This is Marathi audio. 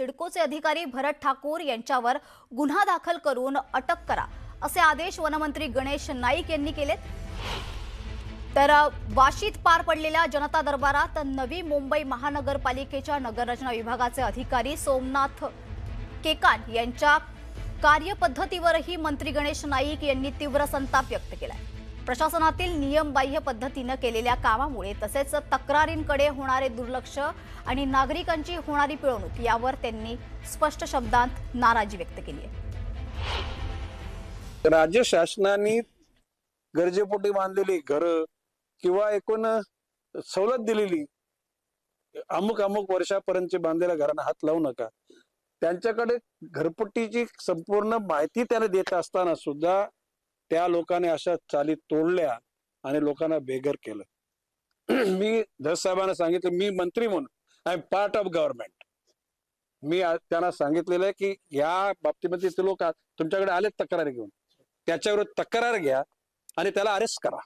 सिडकोचे अधिकारी भरत ठाकूर यांच्यावर गुन्हा दाखल करून अटक करा असे आदेश वनमंत्री गणेश नाईक यांनी केलेत। तर वाशीत पार पडलेल्या जनता दरबारात नवी मुंबई महानगरपालिकेच्या नगररचना विभागाचे अधिकारी सोमनाथ केकान यांच्या कार्यपद्धतीवरही मंत्री गणेश नाईक यांनी तीव्र संताप व्यक्त केलाय। प्रशासनातील नियमबाह्य पद्धतीने केलेल्या कामामुळे तसेच तक्रारींकडे होणारे दुर्लक्ष आणि नागरिकांची होणारी पिळवणूक यावर त्यांनी स्पष्ट शब्दांत नाराजी व्यक्त केली आहे। राज्य शासनाने गरजेपोटी बांधलेली घरं किंवा एकूण सवलत दिलेली अमुक वर्षापर्यंतची बांधलेल्या घरांना हात लावू नका, त्यांच्याकडे घरपट्टीची संपूर्ण माहिती त्याने देत असताना सुद्धा त्या लोकांनी अशा चाली तोडल्या आणि लोकांना बेघर केलं। मी धस साहेबांना सांगितलं, मी मंत्री म्हणून I am part of government, मी त्यांना सांगितलेलं आहे की या बाबतीमध्ये ते लोक तुमच्याकडे आले तक्रारी घेऊन, त्याच्यावर तक्रार घ्या आणि त्याला अरेस्ट करा।